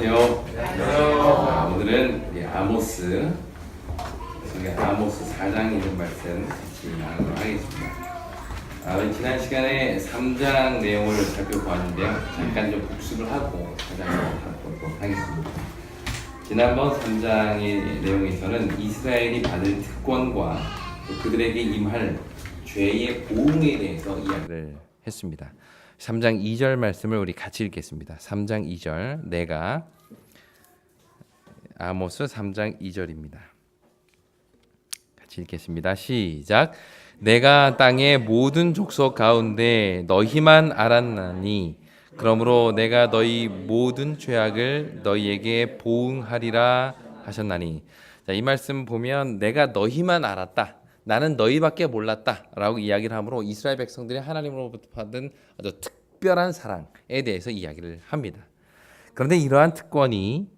안녕하세요. 오늘은 우리 아모스 4장에 있는 말씀 같이 나누도록 하겠습니다. 우리 지난 시간에 3장 내용을 살펴보았는데요. 잠깐 좀 복습을 하고 4장을 살펴보도록 하겠습니다. 지난번 3장의 내용에서는 이스라엘이 받을 특권과 또 그들에게 임할 죄의 보응에 대해서 이야기를 했습니다. 3장 2절 말씀을 우리 같이 읽겠습니다. 3장 2절 내가 아모스 3장 2절입니다. 같이 읽겠습니다. 시작. 내가 땅의 모든 족속 가운데 너희만 알았나니 그러므로 내가 너희 모든 죄악을 너희에게 보응하리라 하셨나니. 자, 이 말씀 보면 내가 너희만 알았다. 나는 너희밖에 몰랐다라고 이야기를 함으로 이스라엘 백성들이 하나님으로부터 받은 아주 특별한 사랑에 대해서 이야기를 합니다. 그런데 이러한 특권이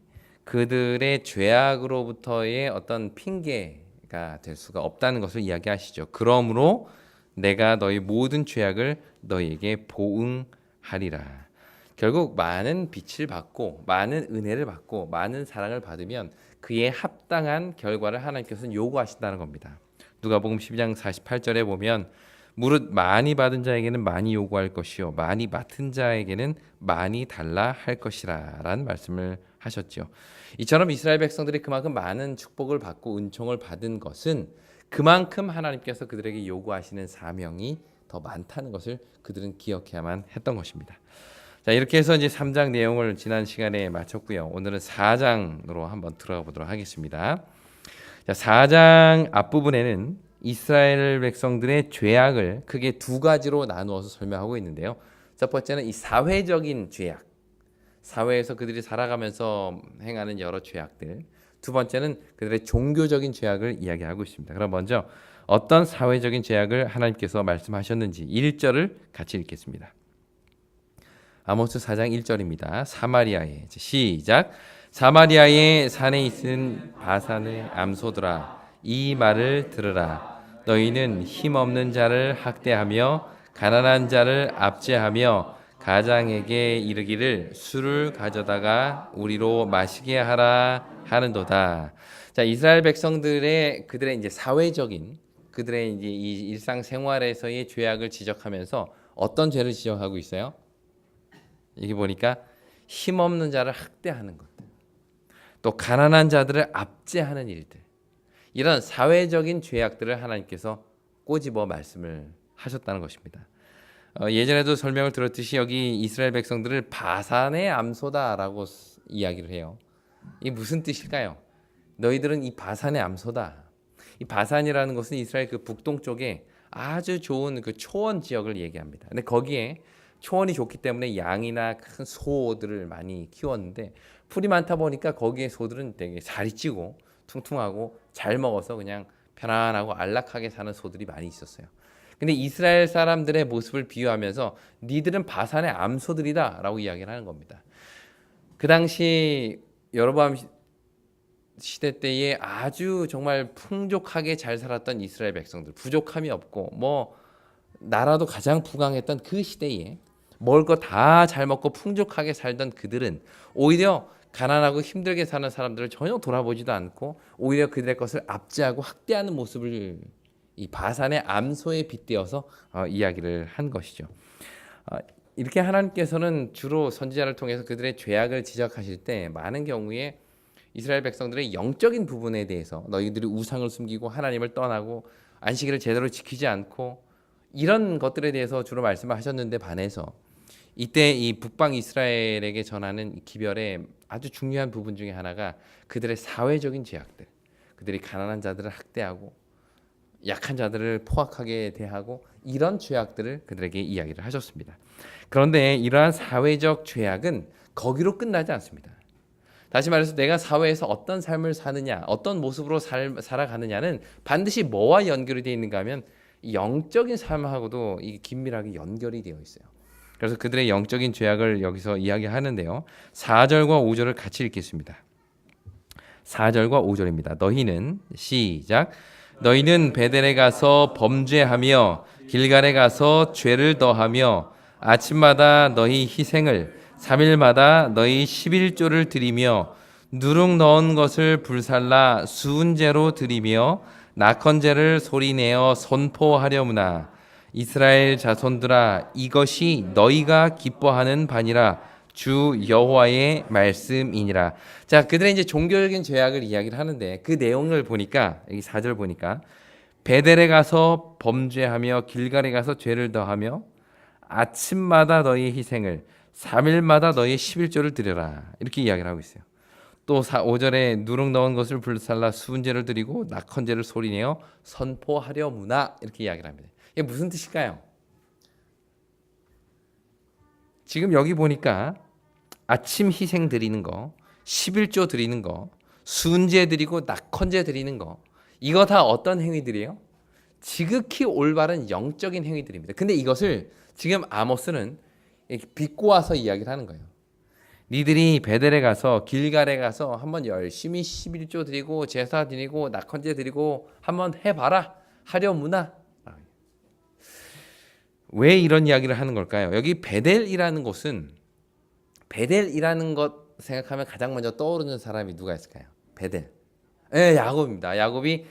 그들의 죄악으로부터의 어떤 핑계가 될 수가 없다는 것을 이야기하시죠. 그러므로 내가 너희 모든 죄악을 너희에게 보응하리라. 결국 많은 빛을 받고 많은 은혜를 받고 많은 사랑을 받으면 그에 합당한 결과를 하나님께서는 요구하신다는 겁니다. 누가복음 12장 48절에 보면 무릇 많이 받은 자에게는 많이 요구할 것이요 많이 맡은 자에게는 많이 달라 할 것이라 라는 말씀을 하셨죠. 이처럼 이스라엘 백성들이 그만큼 많은 축복을 받고 은총을 받은 것은 그만큼 하나님께서 그들에게 요구하시는 사명이 더 많다는 것을 그들은 기억해야만 했던 것입니다. 자, 이렇게 해서 이제 3장 내용을 지난 시간에 마쳤고요. 오늘은 4장으로 한번 들어가 보도록 하겠습니다. 자, 4장 앞부분에는 이스라엘 백성들의 죄악을 크게 두 가지로 나누어서 설명하고 있는데요. 첫 번째는 이 사회적인 죄악, 사회에서 그들이 살아가면서 행하는 여러 죄악들. 두 번째는 그들의 종교적인 죄악을 이야기하고 있습니다. 그럼 먼저 어떤 사회적인 죄악을 하나님께서 말씀하셨는지 1절을 같이 읽겠습니다. 아모스 4장 1절입니다. 사마리아에 시작. 사마리아의 산에 있은 바산의 암소들아 이 말을 들으라. 너희는 힘없는 자를 학대하며 가난한 자를 압제하며 가장에게 이르기를 술을 가져다가 우리로 마시게 하라 하는도다. 자, 이스라엘 백성들의 그들의 이제 사회적인 그들의 이제 이 일상 생활에서의 죄악을 지적하면서 어떤 죄를 지적하고 있어요? 여기 보니까 힘없는 자를 학대하는 것. 또 가난한 자들을 압제하는 일들, 이런 사회적인 죄악들을 하나님께서 꼬집어 말씀을 하셨다는 것입니다. 예전에도 설명을 들었듯이 여기 이스라엘 백성들을 바산의 암소다라고 이야기를 해요. 이게 무슨 뜻일까요? 너희들은 이 바산의 암소다. 이 바산이라는 것은 이스라엘 그 북동쪽에 아주 좋은 그 초원 지역을 얘기합니다. 근데 거기에 초원이 좋기 때문에 양이나 큰 소들을 많이 키웠는데 풀이 많다 보니까 거기에 소들은 되게 살이 찌고 퉁퉁하고 잘 먹어서 그냥 편안하고 안락하게 사는 소들이 많이 있었어요. 근데 이스라엘 사람들의 모습을 비유하면서 니들은 바산의 암소들이다 라고 이야기를 하는 겁니다. 그 당시 여로보암 시대 때에 아주 정말 풍족하게 잘 살았던 이스라엘 백성들, 부족함이 없고 뭐 나라도 가장 부강했던 그 시대에 먹을 거 다 잘 먹고 풍족하게 살던 그들은 오히려 가난하고 힘들게 사는 사람들을 전혀 돌아보지도 않고 오히려 그들의 것을 압제하고 학대하는 모습을 이 바산의 암소에 빗대어서 이야기를 한 것이죠. 이렇게 하나님께서는 주로 선지자를 통해서 그들의 죄악을 지적하실 때 많은 경우에 이스라엘 백성들의 영적인 부분에 대해서 너희들이 우상을 숨기고 하나님을 떠나고 안식일을 제대로 지키지 않고 이런 것들에 대해서 주로 말씀을 하셨는데 반해서 이때 이 북방 이스라엘에게 전하는 기별의 아주 중요한 부분 중에 하나가 그들의 사회적인 죄악들, 그들이 가난한 자들을 학대하고 약한 자들을 포악하게 대하고 이런 죄악들을 그들에게 이야기를 하셨습니다. 그런데 이러한 사회적 죄악은 거기로 끝나지 않습니다. 다시 말해서 내가 사회에서 어떤 삶을 사느냐, 어떤 모습으로 살아가느냐는 반드시 뭐와 연결이 되어 있는가 하면 영적인 삶하고도 이게 긴밀하게 연결이 되어 있어요. 그래서 그들의 영적인 죄악을 여기서 이야기하는데요. 4절과 5절을 같이 읽겠습니다. 4절과 5절입니다. 너희는 시작. 너희는 베델에 가서 범죄하며 길갈에 가서 죄를 더하며 아침마다 너희 희생을 3일마다 너희 11조를 드리며 누룩 넣은 것을 불살라 수은제로 드리며 낙헌제를 소리내어 선포하려무나 이스라엘 자손들아 이것이 너희가 기뻐하는 바니라 주 여호와의 말씀이니라. 자, 그들의 이제 종교적인 죄악을 이야기를 하는데 그 내용을 보니까 여기 4절 보니까 베델에 가서 범죄하며 길갈에 가서 죄를 더하며 아침마다 너희의 희생을 3일마다 너희의 11조를 드려라 이렇게 이야기를 하고 있어요. 또 5절에 누룩 넣은 것을 불살라 수은제를 드리고 낙헌제를 소리내어 선포하려무나 이렇게 이야기를 합니다. 이게 무슨 뜻일까요? 지금 여기 보니까 아침 희생 드리는 거, 11조 드리는 거, 수은제 드리고 낙헌제 드리는 거 이거 다 어떤 행위들이에요? 지극히 올바른 영적인 행위들입니다. 근데 이것을 지금 아모스는 비꼬아서 이야기를 하는 거예요. 니들이 베델에 가서 길갈에 가서 한번 열심히 11조 드리고 제사 드리고 낙헌제 드리고 한번 해봐라 하려무나. 왜 이런 이야기를 하는 걸까요? 여기 베델이라는 곳은 베델이라는 것 생각하면 가장 먼저 떠오르는 사람이 누가 있을까요? 베델. 야곱입니다. 야곱이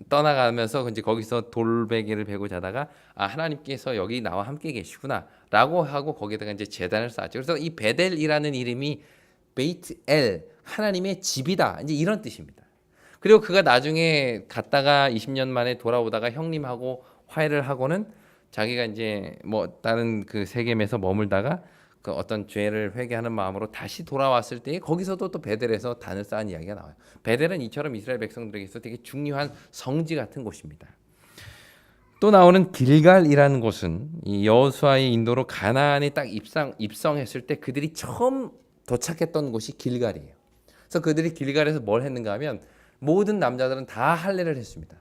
떠나가면서 이제 거기서 돌베개를 베고 자다가 하나님께서 여기 나와 함께 계시구나라고 하고 거기다가 이제 제단을 쌓았죠. 그래서 이 베델이라는 이름이 베이트 엘 하나님의 집이다 이제 이런 뜻입니다. 그리고 그가 나중에 갔다가 20년 만에 돌아오다가 형님하고 화해를 하고는 자기가 이제 뭐 다른 그 세겜에서 머물다가 그 어떤 죄를 회개하는 마음으로 다시 돌아왔을 때 거기서도 또 베델에서 단을 쌓은 이야기가 나와요. 베델은 이처럼 이스라엘 백성들에게서 되게 중요한 성지 같은 곳입니다. 또 나오는 길갈이라는 곳은 이 여호수아의 인도로 가나안에 딱 입성했을 때 그들이 처음 도착했던 곳이 길갈이에요. 그래서 그들이 길갈에서 뭘 했는가 하면 모든 남자들은 다 할례를 했습니다.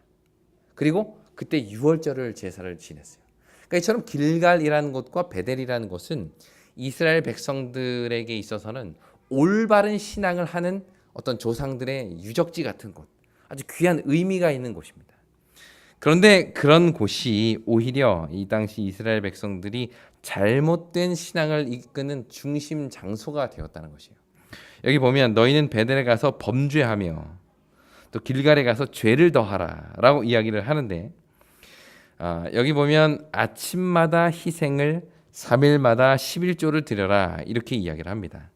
그리고 그때 유월절을 제사를 지냈어요. 그러니까 이처럼 길갈이라는 곳과 베델이라는 곳은 이스라엘 백성들에게 있어서는 올바른 신앙을 하는 어떤 조상들의 유적지 같은 곳, 아주 귀한 의미가 있는 곳입니다. 그런데 그런 곳이 오히려 이 당시 이스라엘 백성들이 잘못된 신앙을 이끄는 중심 장소가 되었다는 것이에요. 여기 보면 너희는 베델에 가서 범죄하며 또 길갈에 가서 죄를 더하라라고 이야기를 하는데 여기 보면 아침마다 희생을 3일마다 11조를 드려라 이렇게 이야기를 합니다.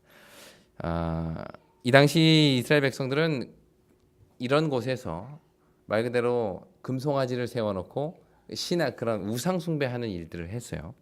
이 당시 이스라엘 백성들은 이런 곳에서 말 그대로 금송아지를 세워놓고 그런 우상 숭배하는 일들을 했어요.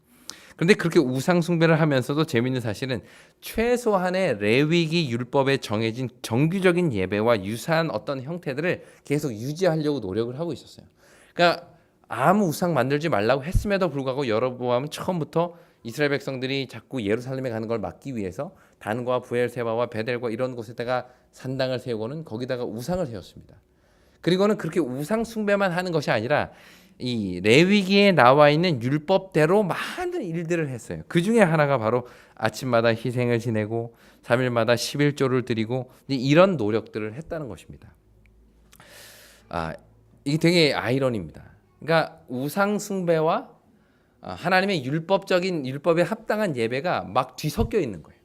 그런데 그렇게 우상 숭배를 하면서도 재미있는 사실은 최소한의 레위기 율법에 정해진 정규적인 예배와 유사한 어떤 형태들을 계속 유지하려고 노력을 하고 있었어요. 그러니까 아무 우상 만들지 말라고 했음에도 불구하고 여로보암은 처음부터 이스라엘 백성들이 자꾸 예루살렘에 가는 걸 막기 위해서 단과 부엘세바와 베델과 이런 곳에다가 산당을 세우고는 거기다가 우상을 세웠습니다. 그리고는 그렇게 우상 숭배만 하는 것이 아니라 이 레위기에 나와 있는 율법대로 많은 일들을 했어요. 그 중에 하나가 바로 아침마다 희생을 지내고 3일마다 11조를 드리고 이런 노력들을 했다는 것입니다. 이게 되게 아이러니입니다. 그러니까 우상 숭배와 하나님의 율법에 합당한 예배가 막 뒤섞여 있는 거예요.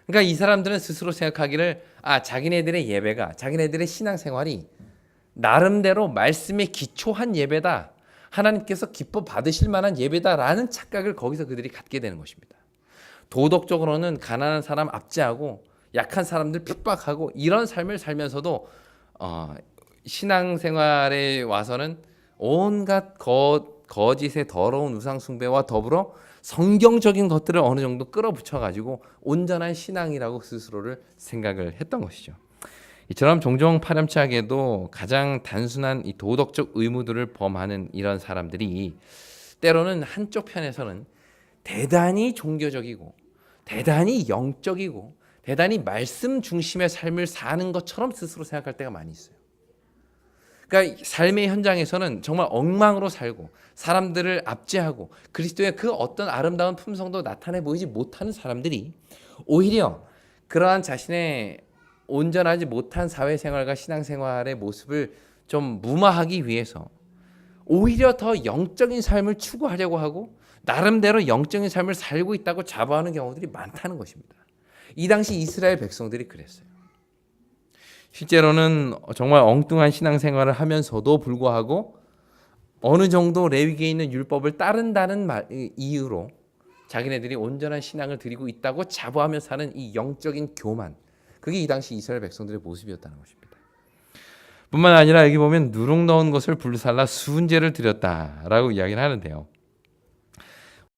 그러니까 이 사람들은 스스로 생각하기를 자기네들의 예배가 자기네들의 신앙생활이 나름대로 말씀에 기초한 예배다. 하나님께서 기뻐 받으실 만한 예배다라는 착각을 거기서 그들이 갖게 되는 것입니다. 도덕적으로는 가난한 사람 압제하고 약한 사람들 핍박하고 이런 삶을 살면서도 신앙생활에 와서는 온갖 거짓의 더러운 우상숭배와 더불어 성경적인 것들을 어느 정도 끌어붙여가지고 온전한 신앙이라고 스스로를 생각을 했던 것이죠. 이처럼 종종 파렴치하게도 가장 단순한 이 도덕적 의무들을 범하는 이런 사람들이 때로는 한쪽 편에서는 대단히 종교적이고 대단히 영적이고 대단히 말씀 중심의 삶을 사는 것처럼 스스로 생각할 때가 많이 있어요. 그러니까 삶의 현장에서는 정말 엉망으로 살고 사람들을 압제하고 그리스도의 그 어떤 아름다운 품성도 나타내 보이지 못하는 사람들이 오히려 그러한 자신의 온전하지 못한 사회생활과 신앙생활의 모습을 좀 무마하기 위해서 오히려 더 영적인 삶을 추구하려고 하고 나름대로 영적인 삶을 살고 있다고 자부하는 경우들이 많다는 것입니다. 이 당시 이스라엘 백성들이 그랬어요. 실제로는 정말 엉뚱한 신앙생활을 하면서도 불구하고 어느 정도 레위기에 있는 율법을 따른다는 이유로 자기네들이 온전한 신앙을 드리고 있다고 자부하며 사는 이 영적인 교만, 그게 이 당시 이스라엘 백성들의 모습이었다는 것입니다. 뿐만 아니라 여기 보면 누룩 넣은 것을 불살라 순제를 드렸다라고 이야기를 하는데요.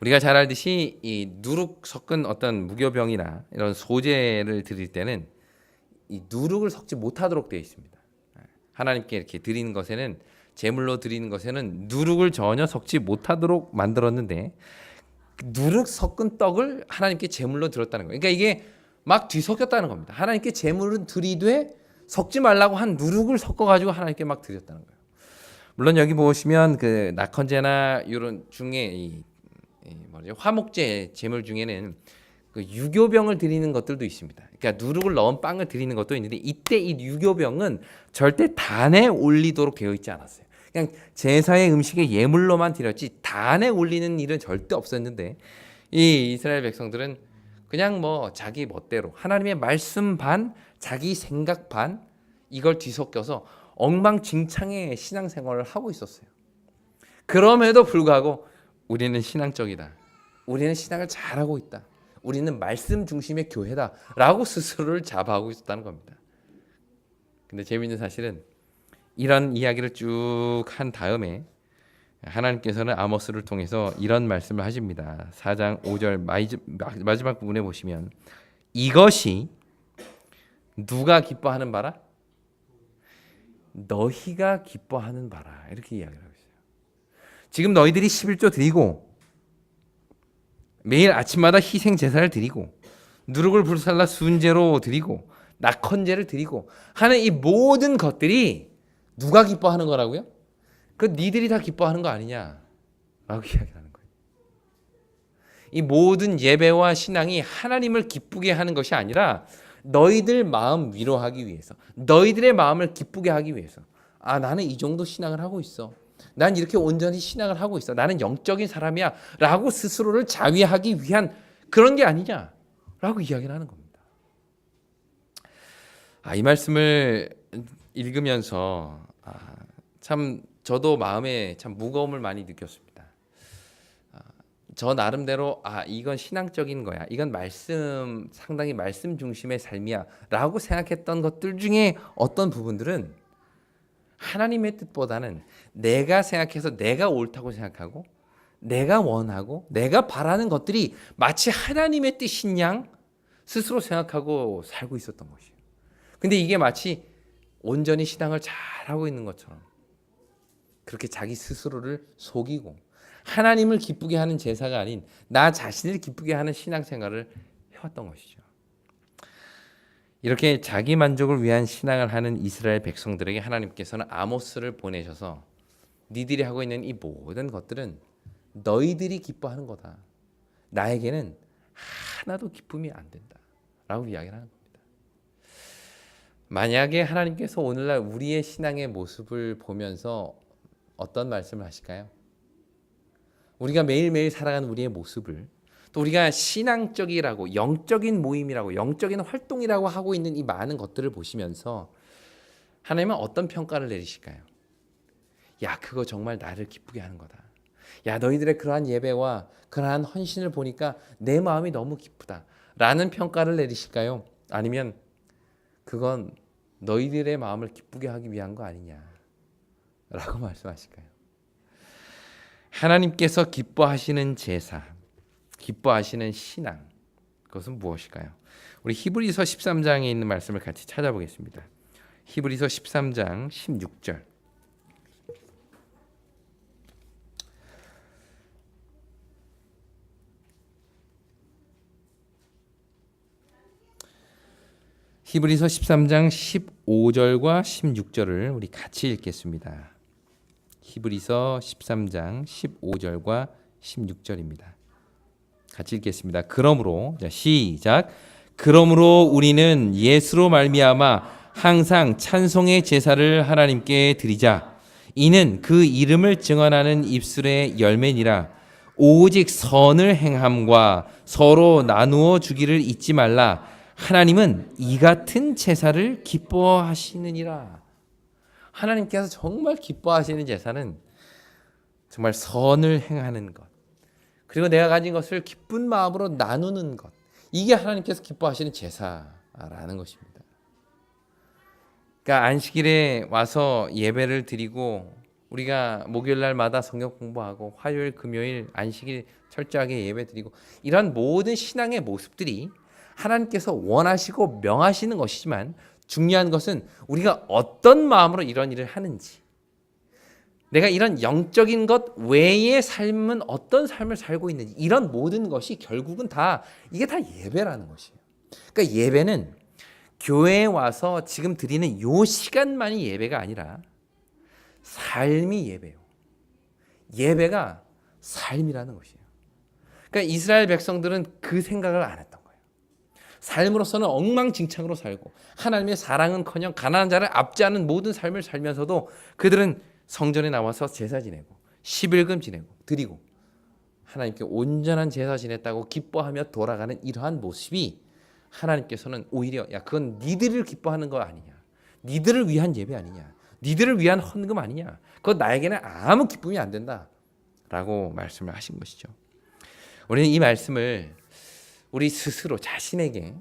우리가 잘 알듯이 이 누룩 섞은 어떤 무교병이나 이런 소제를 드릴 때는 이 누룩을 섞지 못하도록 되어 있습니다. 하나님께 이렇게 드리는 것에는, 제물로 드리는 것에는 누룩을 전혀 섞지 못하도록 만들었는데 누룩 섞은 떡을 하나님께 제물로 드렸다는 거예요. 그러니까 이게 막 뒤섞였다는 겁니다. 하나님께 제물을 드리되 섞지 말라고 한 누룩을 섞어가지고 하나님께 막 드렸다는 거예요. 물론 여기 보시면 그 낙헌제나 이런 중에 화목제 제물 중에는 그 유교병을 드리는 것들도 있습니다. 그러니까 누룩을 넣은 빵을 드리는 것도 있는데 이때 이 유교병은 절대 단에 올리도록 되어 있지 않았어요. 그냥 제사의 음식의 예물로만 드렸지 단에 올리는 일은 절대 없었는데 이 이스라엘 백성들은 그냥 뭐 자기 멋대로 하나님의 말씀 반, 자기 생각 반 이걸 뒤섞여서 엉망진창의 신앙생활을 하고 있었어요. 그럼에도 불구하고 우리는 신앙적이다. 우리는 신앙을 잘하고 있다. 우리는 말씀 중심의 교회다라고 스스로를 자부하고 있었다는 겁니다. 근데 재미있는 사실은 이런 이야기를 쭉 한 다음에 하나님께서는 아모스를 통해서 이런 말씀을 하십니다. 4장 5절 마지막 부분에 보시면 이것이 누가 기뻐하는 바라? 너희가 기뻐하는 바라. 이렇게 이야기를 하고 있어요. 지금 너희들이 11조 드리고 매일 아침마다 희생 제사를 드리고 누룩을 불살라 순제로 드리고 낙헌제를 드리고 하는 이 모든 것들이 누가 기뻐하는 거라고요? 그 니들이 다 기뻐하는 거 아니냐라고 이야기하는 거예요. 이 모든 예배와 신앙이 하나님을 기쁘게 하는 것이 아니라 너희들 마음 위로하기 위해서, 너희들의 마음을 기쁘게 하기 위해서. 아, 나는 이 정도 신앙을 하고 있어. 난 이렇게 온전히 신앙을 하고 있어. 나는 영적인 사람이야 라고 스스로를 자위하기 위한 그런 게 아니냐라고 이야기를 하는 겁니다. 이 말씀을 읽으면서 참 저도 마음에 참 무거움을 많이 느꼈습니다. 저 나름대로 이건 신앙적인 거야. 이건 말씀, 상당히 말씀 중심의 삶이야 라고 생각했던 것들 중에 어떤 부분들은 하나님의 뜻보다는 내가 생각해서 내가 옳다고 생각하고 내가 원하고 내가 바라는 것들이 마치 하나님의 뜻인 양 스스로 생각하고 살고 있었던 것이에요. 근데 이게 마치 온전히 신앙을 잘하고 있는 것처럼 그렇게 자기 스스로를 속이고 하나님을 기쁘게 하는 제사가 아닌 나 자신을 기쁘게 하는 신앙생활을 해왔던 것이죠. 이렇게 자기 만족을 위한 신앙을 하는 이스라엘 백성들에게 하나님께서는 아모스를 보내셔서 니들이 하고 있는 이 모든 것들은 너희들이 기뻐하는 거다. 나에게는 하나도 기쁨이 안 된다 라고 이야기를 하는 겁니다. 만약에 하나님께서 오늘날 우리의 신앙의 모습을 보면서 어떤 말씀을 하실까요? 우리가 매일매일 살아가는 우리의 모습을, 또 우리가 신앙적이라고 영적인 모임이라고 영적인 활동이라고 하고 있는 이 많은 것들을 보시면서 하나님은 어떤 평가를 내리실까요? 야, 그거 정말 나를 기쁘게 하는 거다. 야, 너희들의 그러한 예배와 그러한 헌신을 보니까 내 마음이 너무 기쁘다 라는 평가를 내리실까요? 아니면 그건 너희들의 마음을 기쁘게 하기 위한 거 아니냐 라고 말씀하실까요? 하나님께서 기뻐하시는 제사, 기뻐하시는 신앙, 그것은 무엇일까요? 우리 히브리서 13장에 있는 말씀을 같이 찾아보겠습니다. 히브리서 13장 16절. 히브리서 13장 15절과 16절을 우리 같이 읽겠습니다. 히브리서 13장 15절과 16절입니다. 같이 읽겠습니다. 그러므로 시작. 그러므로 우리는 예수로 말미암아 항상 찬송의 제사를 하나님께 드리자. 이는 그 이름을 증언하는 입술의 열매니라. 오직 선을 행함과 서로 나누어 주기를 잊지 말라. 하나님은 이 같은 제사를 기뻐하시느니라. 하나님께서 정말 기뻐하시는 제사는 정말 선을 행하는 것, 그리고 내가 가진 것을 기쁜 마음으로 나누는 것, 이게 하나님께서 기뻐하시는 제사라는 것입니다. 그러니까 안식일에 와서 예배를 드리고 우리가 목요일 날마다 성경 공부하고 화요일, 금요일, 안식일 철저하게 예배 드리고 이런 모든 신앙의 모습들이 하나님께서 원하시고 명하시는 것이지만 중요한 것은 우리가 어떤 마음으로 이런 일을 하는지, 내가 이런 영적인 것 외의 삶은 어떤 삶을 살고 있는지, 이런 모든 것이 결국은 다 이게 다 예배라는 것이에요. 그러니까 예배는 교회에 와서 지금 드리는 요 시간만이 예배가 아니라 삶이 예배예요. 예배가 삶이라는 것이에요. 그러니까 이스라엘 백성들은 그 생각을 안 했던 거예요. 삶으로서는 엉망진창으로 살고 하나님의 사랑은커녕 가난한 자를 압제하는 모든 삶을 살면서도 그들은 성전에 나와서 제사 지내고 11금 지내고 드리고 하나님께 온전한 제사 지냈다고 기뻐하며 돌아가는 이러한 모습이 하나님께서는 오히려 야 그건 니들을 기뻐하는 거 아니냐, 니들을 위한 예배 아니냐, 니들을 위한 헌금 아니냐, 그건 나에게는 아무 기쁨이 안 된다 라고 말씀을 하신 것이죠. 우리는 이 말씀을 우리 스스로 자신에게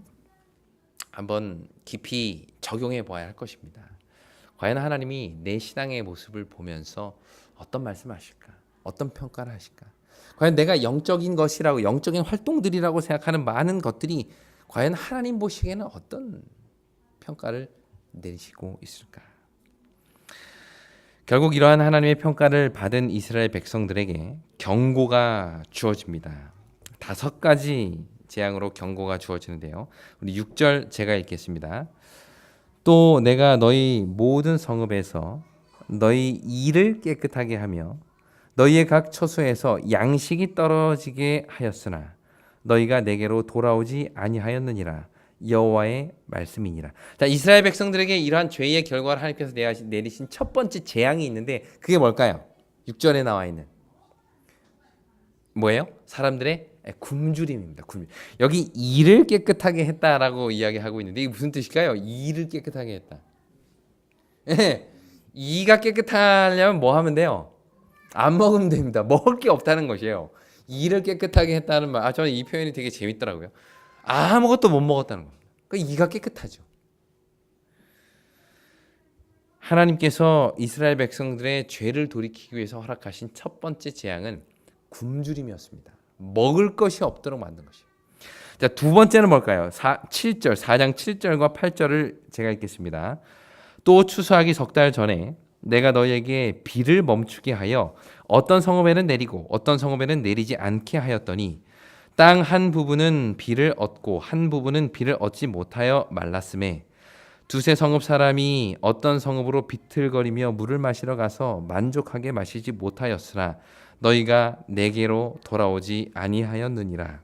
한번 깊이 적용해 보아야 할 것입니다. 과연 하나님이 내 신앙의 모습을 보면서 어떤 말씀을 하실까? 어떤 평가를 하실까? 과연 내가 영적인 것이라고, 영적인 활동들이라고 생각하는 많은 것들이 과연 하나님 보시기에는 어떤 평가를 내리시고 있을까? 결국 이러한 하나님의 평가를 받은 이스라엘 백성들에게 경고가 주어집니다. 5가지 재앙으로 경고가 주어지는데요. 우리 6절 제가 읽겠습니다. 또 내가 너희 모든 성읍에서 너희 이를 깨끗하게 하며 너희의 각 처소에서 양식이 떨어지게 하였으나 너희가 내게로 돌아오지 아니하였느니라. 여호와의 말씀이니라. 자, 이스라엘 백성들에게 이러한 죄의 결과를 하나님께서 내리신 첫 번째 재앙이 있는데 그게 뭘까요? 6절에 나와 있는 뭐예요? 사람들의 굶주림입니다. 여기 이를 깨끗하게 했다라고 이야기하고 있는데 이게 무슨 뜻일까요? 이를 깨끗하게 했다. 이가 깨끗하려면 뭐 하면 돼요? 안 먹으면 됩니다. 먹을 게 없다는 것이에요. 이를 깨끗하게 했다는 말. 저는 이 표현이 되게 재밌더라고요. 아무것도 못 먹었다는 겁니다. 그러니까 이가 깨끗하죠. 하나님께서 이스라엘 백성들의 죄를 돌이키기 위해서 허락하신 첫 번째 재앙은 굶주림이었습니다. 먹을 것이 없도록 만든 것이에요. 자, 두 번째는 뭘까요? 7절, 4장 7절과 8절을 제가 읽겠습니다. 또 추수하기 6달 전에 내가 너희에게 비를 멈추게 하여 어떤 성읍에는 내리고 어떤 성읍에는 내리지 않게 하였더니 땅 한 부분은 비를 얻고 한 부분은 비를 얻지 못하여 말랐음에 두세 성읍 사람이 어떤 성읍으로 비틀거리며 물을 마시러 가서 만족하게 마시지 못하였으나 너희가 내게로 돌아오지 아니하였느니라.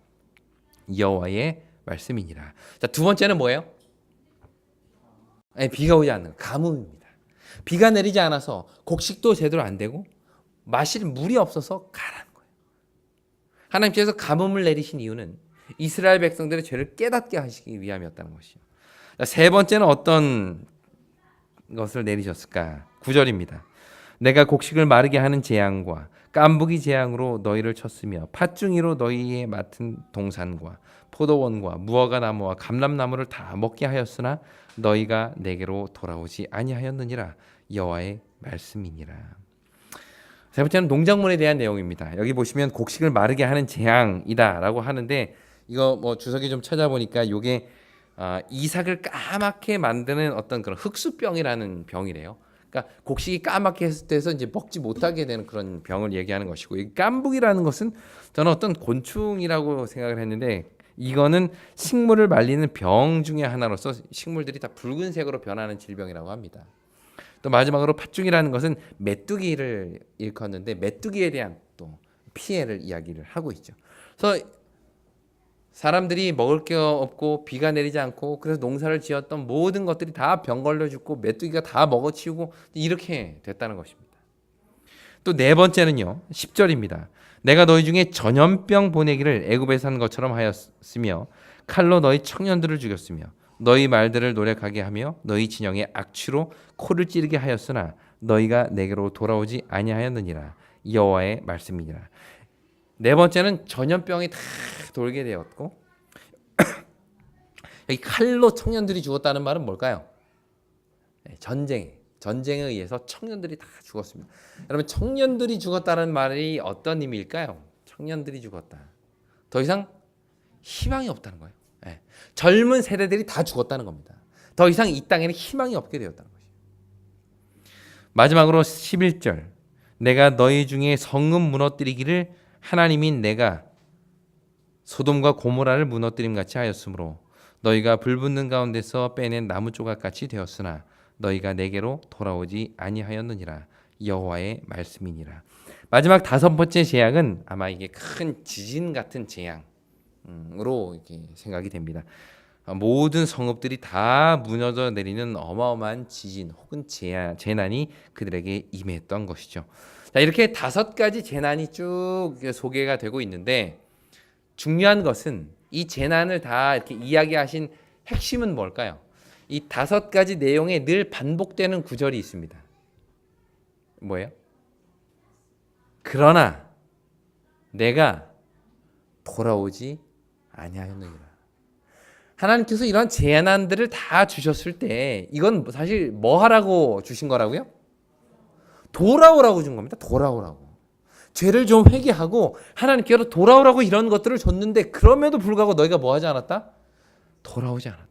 여호와의 말씀이니라. 자, 두 번째는 뭐예요? 비가 오지 않는 가뭄입니다. 비가 내리지 않아서 곡식도 제대로 안 되고 마실 물이 없어서 가라는 거예요. 하나님께서 가뭄을 내리신 이유는 이스라엘 백성들의 죄를 깨닫게 하시기 위함이었다는 것이죠. 자, 세 번째는 어떤 것을 내리셨을까? 9절입니다. 내가 곡식을 마르게 하는 재앙과 깐부기 재앙으로 너희를 쳤으며 팥중이로 너희의 맡은 동산과 포도원과 무화과 나무와 감람나무를 다 먹게 하였으나 너희가 내게로 돌아오지 아니하였느니라. 여호와의 말씀이니라. 세 번째는 농작물에 대한 내용입니다. 여기 보시면 곡식을 마르게 하는 재앙이다라고 하는데 이거 뭐 주석이 좀 찾아보니까 이게 이삭을 까맣게 만드는 어떤 그런 흑수병이라는 병이래요. 그러니까 곡식이 까맣게 돼서 이제 먹지 못하게 되는 그런 병을 얘기하는 것이고, 이 깐북이라는 것은 저는 어떤 곤충이라고 생각을 했는데 이거는 식물을 말리는 병 중에 하나로서 식물들이 다 붉은색으로 변하는 질병이라고 합니다. 또 마지막으로 팥중이라는 것은 메뚜기를 일컫는데 메뚜기에 대한 또 피해를 이야기를 하고 있죠. 그래서 사람들이 먹을 게 없고 비가 내리지 않고 그래서 농사를 지었던 모든 것들이 다 병 걸려 죽고 메뚜기가 다 먹어치우고 이렇게 됐다는 것입니다. 또 네 번째는요. 10절입니다. 내가 너희 중에 전염병 보내기를 애굽에서 한 것처럼 하였으며 칼로 너희 청년들을 죽였으며 너희 말들을 노력하게 하며 너희 진영의 악취로 코를 찌르게 하였으나 너희가 내게로 돌아오지 아니하였느니라. 여호와의 말씀이니라. 네 번째는 전염병이 다 돌게 되었고 여기 칼로 청년들이 죽었다는 말은 뭘까요? 전쟁에 의해서 청년들이 다 죽었습니다. 여러분 청년들이 죽었다는 말이 어떤 의미일까요? 청년들이 죽었다. 더 이상 희망이 없다는 거예요. 젊은 세대들이 다 죽었다는 겁니다. 더 이상 이 땅에는 희망이 없게 되었다는 것이죠. 마지막으로 11절 내가 너희 중에 성읍 무너뜨리기를 하나님인 내가 소돔과 고모라를 무너뜨림 같이 하였으므로 너희가 불붙는 가운데서 빼낸 나무 조각같이 되었으나 너희가 내게로 돌아오지 아니하였느니라. 여호와의 말씀이니라. 마지막 다섯 번째 재앙은 아마 이게 큰 지진 같은 재앙으로 이렇게 생각이 됩니다. 모든 성읍들이 다 무너져 내리는 어마어마한 지진 혹은 재난이 그들에게 임했던 것이죠. 자, 이렇게 다섯 가지 재난이 쭉 소개가 되고 있는데 중요한 것은 이 재난을 다 이렇게 이야기하신 핵심은 뭘까요? 이 다섯 가지 내용에 늘 반복되는 구절이 있습니다. 뭐예요? 그러나 내가 돌아오지 아니하였느니라. 하나님께서 이런 재난들을 다 주셨을 때 이건 사실 뭐 하라고 주신 거라고요? 돌아오라고 준 겁니다. 돌아오라고. 죄를 좀 회개하고 하나님께로 돌아오라고 이런 것들을 줬는데 그럼에도 불구하고 너희가 뭐 하지 않았다? 돌아오지 않았다.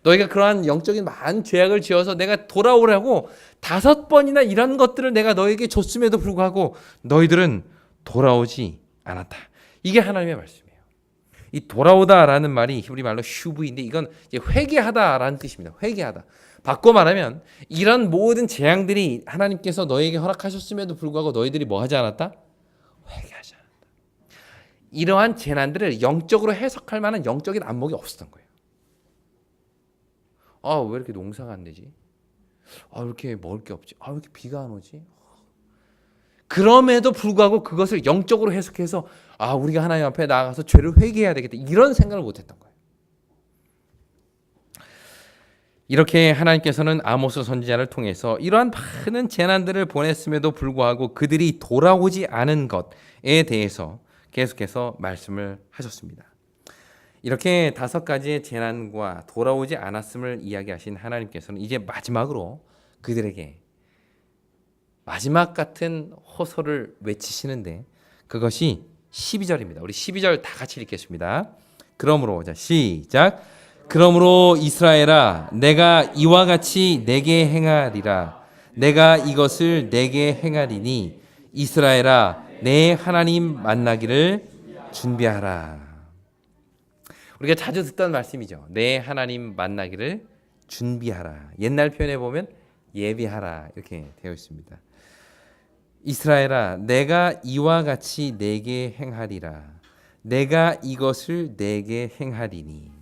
너희가 그러한 영적인 많은 죄악을 지어서 내가 돌아오라고 5번이나 이런 것들을 내가 너에게 줬음에도 불구하고 너희들은 돌아오지 않았다. 이게 하나님의 말씀이에요. 이 돌아오다라는 말이 히브리 말로 슈브인데 이건 이제 회개하다라는 뜻입니다. 회개하다. 바꿔 말하면 이런 모든 재앙들이 하나님께서 너에게 허락하셨음에도 불구하고 너희들이 뭐 하지 않았다? 회개하지 않았다. 이러한 재난들을 영적으로 해석할 만한 영적인 안목이 없었던 거예요. 왜 이렇게 농사가 안 되지? 왜 이렇게 먹을 게 없지? 왜 이렇게 비가 안 오지? 그럼에도 불구하고 그것을 영적으로 해석해서 우리가 하나님 앞에 나아가서 죄를 회개해야 되겠다. 이런 생각을 못했던 거예요. 이렇게 하나님께서는 아모스 선지자를 통해서 이러한 많은 재난들을 보냈음에도 불구하고 그들이 돌아오지 않은 것에 대해서 계속해서 말씀을 하셨습니다. 이렇게 5가지의 재난과 돌아오지 않았음을 이야기하신 하나님께서는 이제 마지막으로 그들에게 마지막 같은 호소를 외치시는데 그것이 12절입니다. 우리 12절 다 같이 읽겠습니다. 그러므로 시작. 그러므로 이스라엘아 내가 이와 같이 내게 행하리라. 내가 이것을 내게 행하리니 이스라엘아 내 하나님 만나기를 준비하라. 우리가 자주 듣던 말씀이죠. 내 하나님 만나기를 준비하라. 옛날 표현에 보면 예비하라 이렇게 되어 있습니다. 이스라엘아 내가 이와 같이 내게 행하리라. 내가 이것을 내게 행하리니.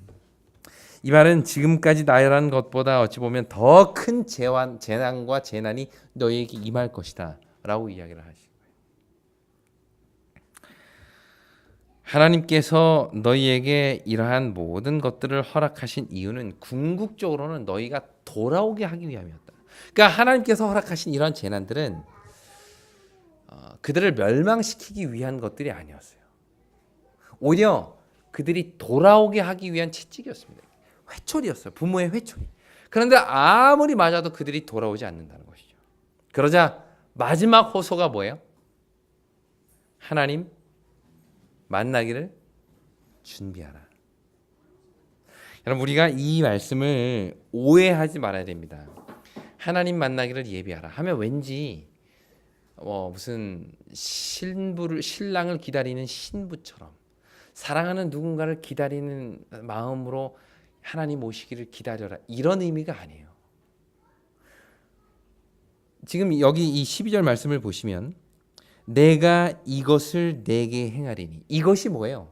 이 말은 지금까지 나열한 것보다 어찌 보면 더 큰 재난과 재난이 너희에게 임할 것이다 라고 이야기를 하시고 하나님께서 너희에게 이러한 모든 것들을 허락하신 이유는 궁극적으로는 너희가 돌아오게 하기 위함이었다. 그러니까 하나님께서 허락하신 이러한 재난들은 그들을 멸망시키기 위한 것들이 아니었어요. 오히려 그들이 돌아오게 하기 위한 채찍이었습니다. 회초리였어요. 부모의 회초리. 그런데 아무리 맞아도 그들이 돌아오지 않는다는 것이죠. 그러자 마지막 호소가 뭐예요? 하나님 만나기를 준비하라. 여러분 우리가 이 말씀을 오해하지 말아야 됩니다. 하나님 만나기를 예비하라 하면 왠지 무슨 신랑을 기다리는 신부처럼 사랑하는 누군가를 기다리는 마음으로 하나님 오시기를 기다려라 이런 의미가 아니에요. 지금 여기 이 12절 말씀을 보시면 내가 이것을 내게 행하리니 이것이 뭐예요?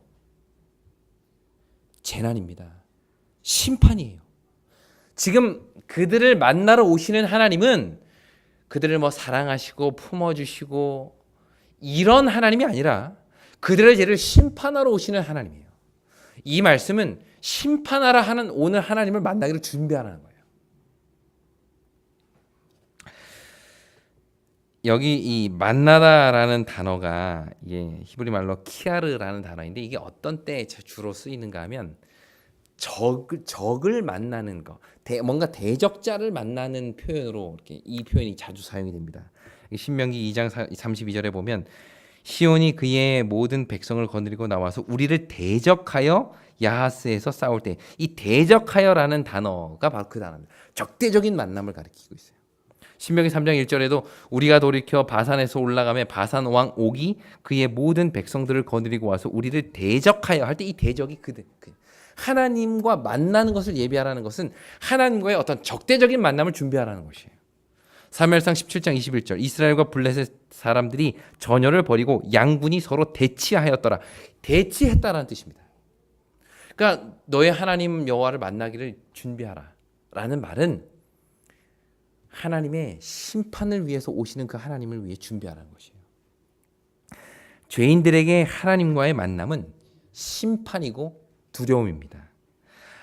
재난입니다. 심판이에요. 지금 그들을 만나러 오시는 하나님은 그들을 뭐 사랑하시고 품어주시고 이런 하나님이 아니라 그들의 죄를 심판하러 오시는 하나님이에요. 이 말씀은 심판하러 하는 오늘 하나님을 만나기를 준비하라는 거예요. 여기 이 만나다라는 단어가 이게 히브리 말로 키아르라는 단어인데 이게 어떤 때에 주로 쓰이는가 하면 적을 만나는 거, 뭔가 대적자를 만나는 표현으로 이렇게 이 표현이 자주 사용이 됩니다. 신명기 2장 32절에 보면 시온이 그의 모든 백성을 거느리고 나와서 우리를 대적하여 야하스에서 싸울 때 이 대적하여라는 단어가 바로 그 단어입니다. 적대적인 만남을 가리키고 있어요. 신명기 3장 1절에도 우리가 돌이켜 바산에서 올라가며 바산 왕 옥이 그의 모든 백성들을 거느리고 와서 우리를 대적하여 할 때 이 대적이 하나님과 만나는 것을 예비하라는 것은 하나님과의 어떤 적대적인 만남을 준비하라는 것이에요. 사무엘상 17장 21절 이스라엘과 블레셋 사람들이 전열을 벌이고 양군이 서로 대치하였더라. 대치했다라는 뜻입니다. 그러니까 너의 하나님 여호와를 만나기를 준비하라 라는 말은 하나님의 심판을 위해서 오시는 그 하나님을 위해 준비하라는 것이에요. 죄인들에게 하나님과의 만남은 심판이고 두려움입니다.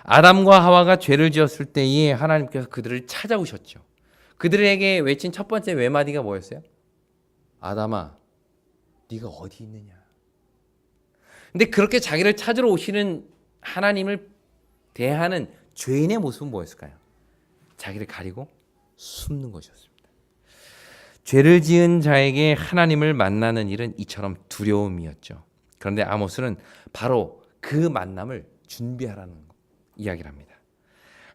아담과 하와가 죄를 지었을 때에 하나님께서 그들을 찾아오셨죠. 그들에게 외친 첫 번째 외마디가 뭐였어요? 아담아, 네가 어디 있느냐? 근데 그렇게 자기를 찾으러 오시는 하나님을 대하는 죄인의 모습은 뭐였을까요? 자기를 가리고 숨는 것이었습니다. 죄를 지은 자에게 하나님을 만나는 일은 이처럼 두려움이었죠. 그런데 아모스는 바로 그 만남을 준비하라는 이야기를 합니다.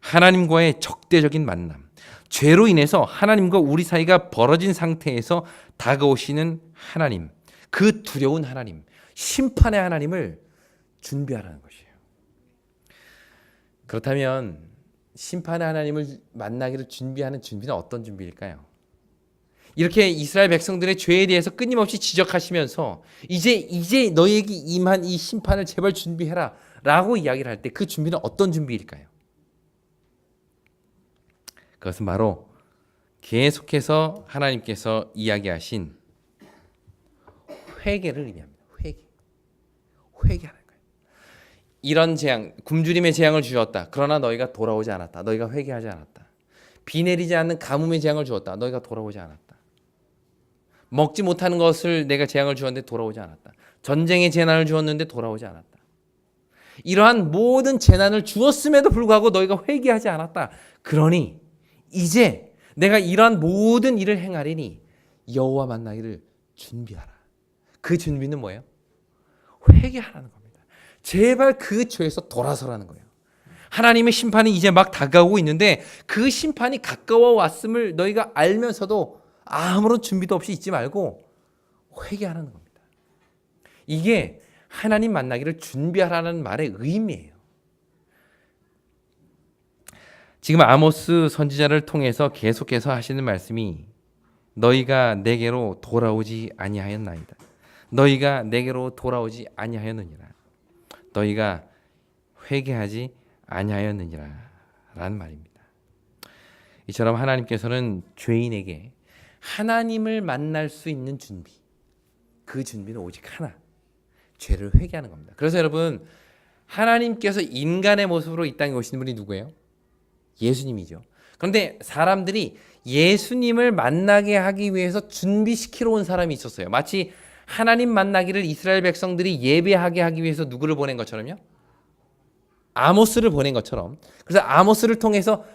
하나님과의 적대적인 만남, 죄로 인해서 하나님과 우리 사이가 벌어진 상태에서 다가오시는 하나님, 그 두려운 하나님, 심판의 하나님을 준비하라는 것이에요. 그렇다면 심판의 하나님을 만나기를 준비하는 준비는 어떤 준비일까요? 이렇게 이스라엘 백성들의 죄에 대해서 끊임없이 지적하시면서 이제 너에게 임한 이 심판을 제발 준비해라 라고 이야기를 할 때 그 준비는 어떤 준비일까요? 그것은 바로 계속해서 하나님께서 이야기하신 회개를 의미합니다. 회개하는 거예요. 이런 재앙, 굶주림의 재앙을 주셨다. 그러나 너희가 돌아오지 않았다. 너희가 회개하지 않았다. 비 내리지 않는 가뭄의 재앙을 주었다. 너희가 돌아오지 않았다. 먹지 못하는 것을 내가 재앙을 주었는데 돌아오지 않았다. 전쟁의 재난을 주었는데 돌아오지 않았다. 이러한 모든 재난을 주었음에도 불구하고 너희가 회개하지 않았다. 그러니 이제 내가 이러한 모든 일을 행하리니 여호와 만나기를 준비하라. 그 준비는 뭐예요? 회개하라는 겁니다. 제발 그 죄에서 돌아서라는 거예요. 하나님의 심판이 이제 막 다가오고 있는데 그 심판이 가까워 왔음을 너희가 알면서도 아무런 준비도 없이 있지 말고 회개하라는 겁니다. 이게 하나님 만나기를 준비하라는 말의 의미예요. 지금 아모스 선지자를 통해서 계속해서 하시는 말씀이 너희가 내게로 돌아오지 아니하였나이다. 너희가 내게로 돌아오지 아니하였느니라. 너희가 회개하지 아니하였느니라 라는 말입니다. 이처럼 하나님께서는 죄인에게 하나님을 만날 수 있는 준비, 그 준비는 오직 하나, 죄를 회개하는 겁니다. 그래서 여러분, 하나님께서 인간의 모습으로 이 땅에 오신 분이 누구예요? 예수님이죠. 그런데 사람들이 예수님을 만나게 하기 위해서 준비시키러 온 사람이 있었어요. 마치 하나님 만나기를 이스라엘 백성들이 예배하게 하기 위해서 누구를 보낸 것처럼요? 아모스를 보낸 것처럼. 그래서 아모스를 통해서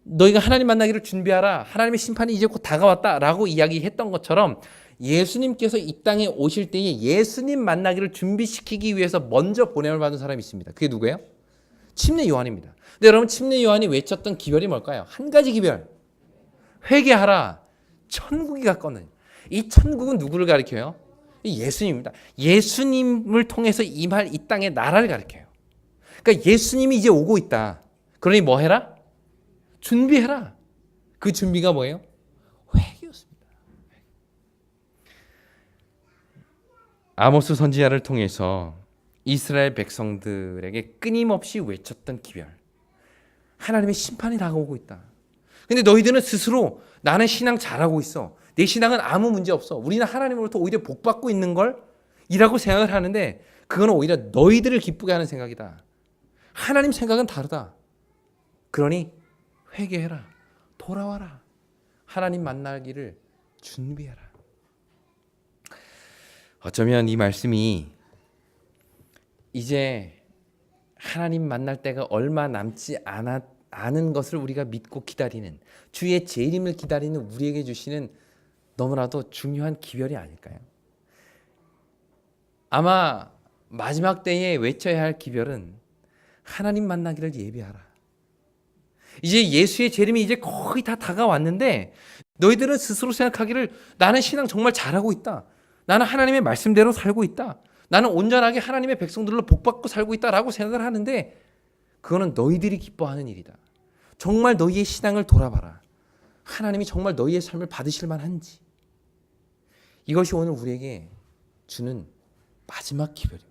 너희가 하나님 만나기를 준비하라. 하나님의 심판이 이제 곧 다가왔다라고 이야기했던 것처럼 예수님께서 이 땅에 오실 때에 예수님 만나기를 준비시키기 위해서 먼저 보냄을 받은 사람이 있습니다. 그게 누구예요? 침례 요한입니다. 근데 여러분, 침례 요한이 외쳤던 기별이 뭘까요? 한 가지 기별. 회개하라. 천국이 가까웠느니라. 이 천국은 누구를 가리켜요? 예수님입니다. 예수님을 통해서 임할 이 땅의 나라를 가리켜요. 그러니까 예수님이 이제 오고 있다. 그러니 뭐 해라? 준비해라. 그 준비가 뭐예요? 회개였습니다. 아모스 선지자를 통해서 이스라엘 백성들에게 끊임없이 외쳤던 기별. 하나님의 심판이 다가오고 있다. 근데 너희들은 스스로 나는 신앙 잘하고 있어. 내 신앙은 아무 문제 없어. 우리는 하나님으로부터 오히려 복받고 있는 걸 이라고 생각을 하는데 그건 오히려 너희들을 기쁘게 하는 생각이다. 하나님 생각은 다르다. 그러니 회개해라. 돌아와라. 하나님 만나기를 준비해라. 어쩌면 이 말씀이 이제 하나님 만날 때가 얼마 남지 않은 것을 우리가 믿고 기다리는 주의 재림을 기다리는 우리에게 주시는 너무나도 중요한 기별이 아닐까요? 아마 마지막 때에 외쳐야 할 기별은 하나님 만나기를 예비하라. 이제 예수의 재림이 이제 거의 다 다가왔는데 너희들은 스스로 생각하기를 나는 신앙 정말 잘하고 있다. 나는 하나님의 말씀대로 살고 있다. 나는 온전하게 하나님의 백성들로 복받고 살고 있다라고 생각을 하는데 그거는 너희들이 기뻐하는 일이다. 정말 너희의 신앙을 돌아봐라. 하나님이 정말 너희의 삶을 받으실 만한지. 이것이 오늘 우리에게 주는 마지막 기별입니다.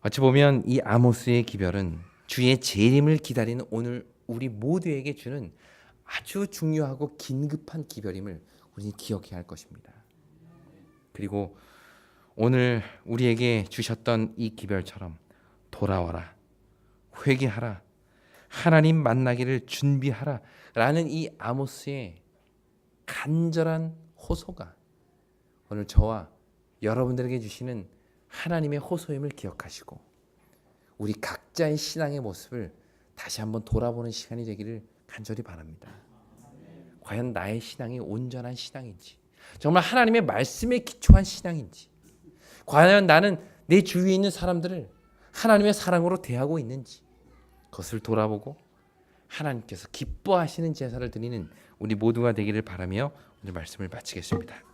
어찌 보면 이 아모스의 기별은 주의 재림을 기다리는 오늘 우리 모두에게 주는 아주 중요하고 긴급한 기별임을 우리는 기억해야 할 것입니다. 그리고 오늘 우리에게 주셨던 이 기별처럼 돌아와라, 회개하라, 하나님 만나기를 준비하라 라는 이 아모스의 간절한 호소가 오늘 저와 여러분들에게 주시는 하나님의 호소임을 기억하시고 우리 각자의 신앙의 모습을 다시 한번 돌아보는 시간이 되기를 간절히 바랍니다. 과연 나의 신앙이 온전한 신앙인지, 정말 하나님의 말씀에 기초한 신앙인지, 과연 나는 내 주위에 있는 사람들을 하나님의 사랑으로 대하고 있는지 그것을 돌아보고 하나님께서 기뻐하시는 제사를 드리는 우리 모두가 되기를 바라며 오늘 말씀을 마치겠습니다.